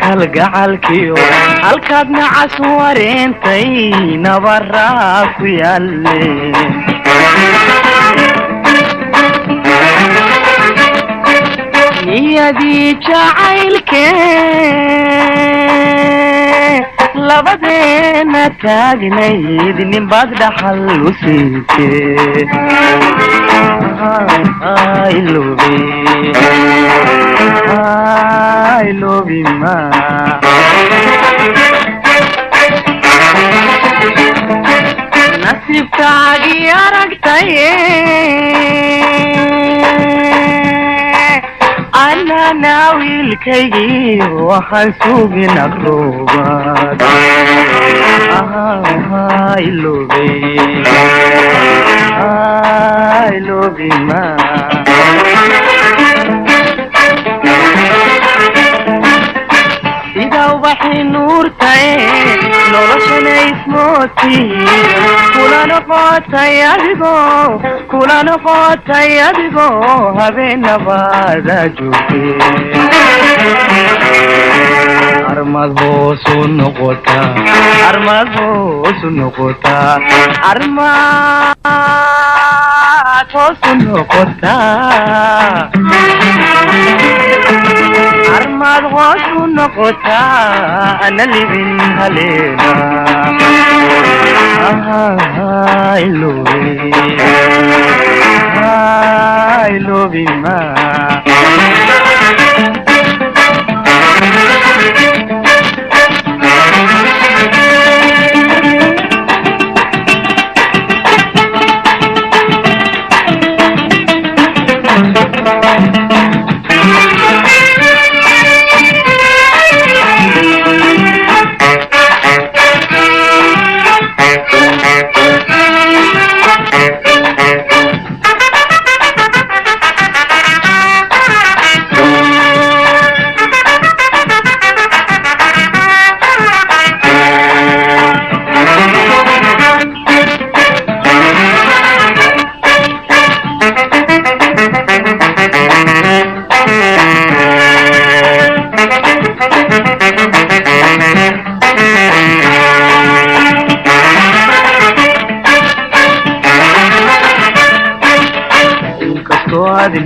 kalgacalkiyo halkaad nacas wareentay nabaraa ku yaale niyadii jacaylkee labadeena taagnayd ninbaad dhaxal u siintee I love you, ma. Nasibkaagi aragtaye anana wiilkaygi waxaan sugin aqroobad I love you, ma. waxay nuurtae noloshana ismooti kula noqotay adigoo habeenabaada joogtee armad hoosu noqotaa armad hoosu noqotaa armad hoosu noqotaa ana libin haleena I love you, ma.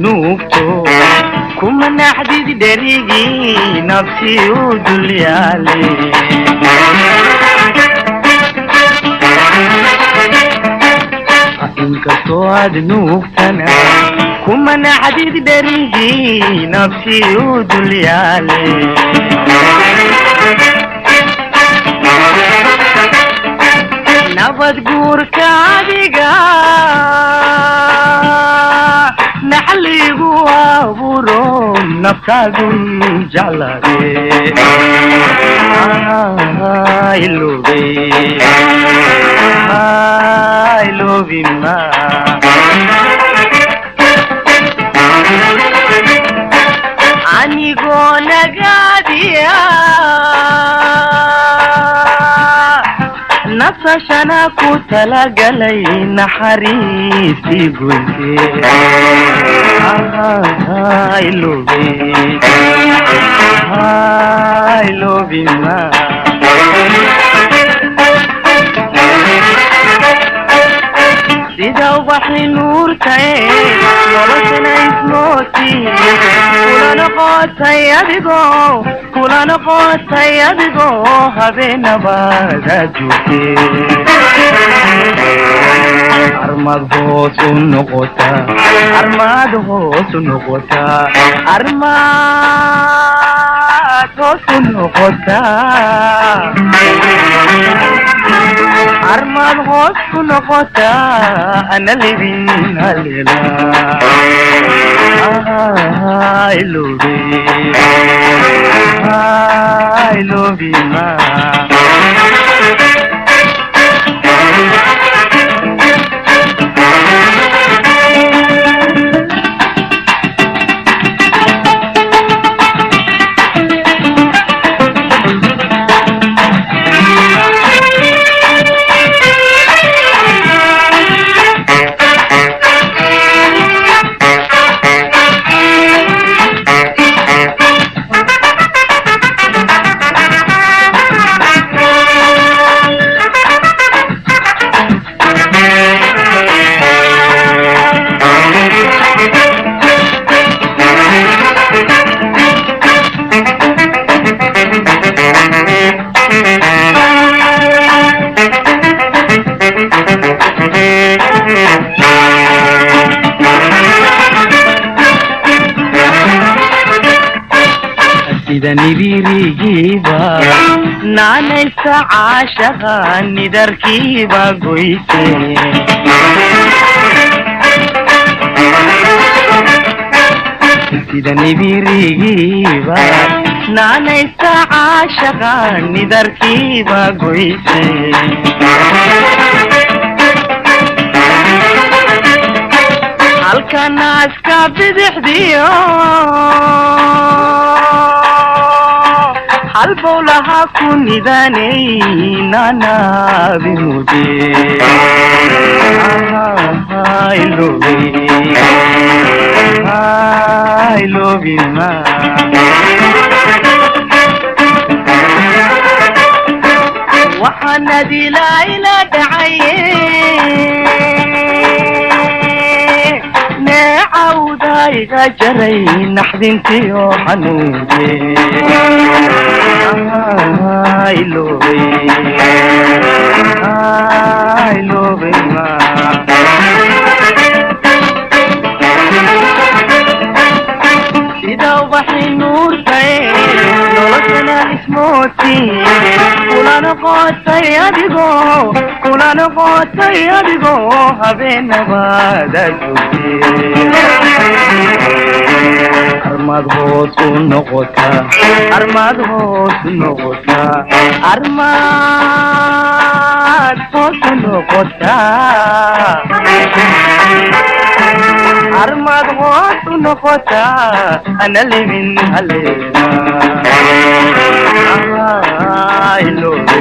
nuugto kuma naxdid dherigii nafsi u dul yaale inkastoo aad nuugtana kuma naxdid dherigii nafsi u dul yaale nabad guurka adiga naxligu aburo naftaadun jeclade I love you, ma. anigoo nagaadiya nasashana ku talagalay naxariistii goyte I love you, ma. sida waxay nuurtae noloshana ismooti kula noqotay adigoo habeenabaada joogtee armad hoosu noqotaa armad hoosu noqotaa armad hoosu noqotaa ana libin halela I love you, ma. sida nidirigiiba naanaysa caashaqa nidarkiiba goyse sida nidirigiiba naanaysa caashaqa nidarkiiba goyse halka naaska bidixdiyo halbowlaha ku nidaanay nanabimude ilovima waxaana dilaa ila dhacaye neecawdayga jaray naxdintiyo xanuunke ilovima sida ubaxay nuurtay noloshana ismooti kula noqotay adigoo habeenabaada joogte armaad hoos u noqotaa armaad hoos u noqotaa armaad hoos u noqotaa armaad hoos u noqotaa ana libin haleena I love you.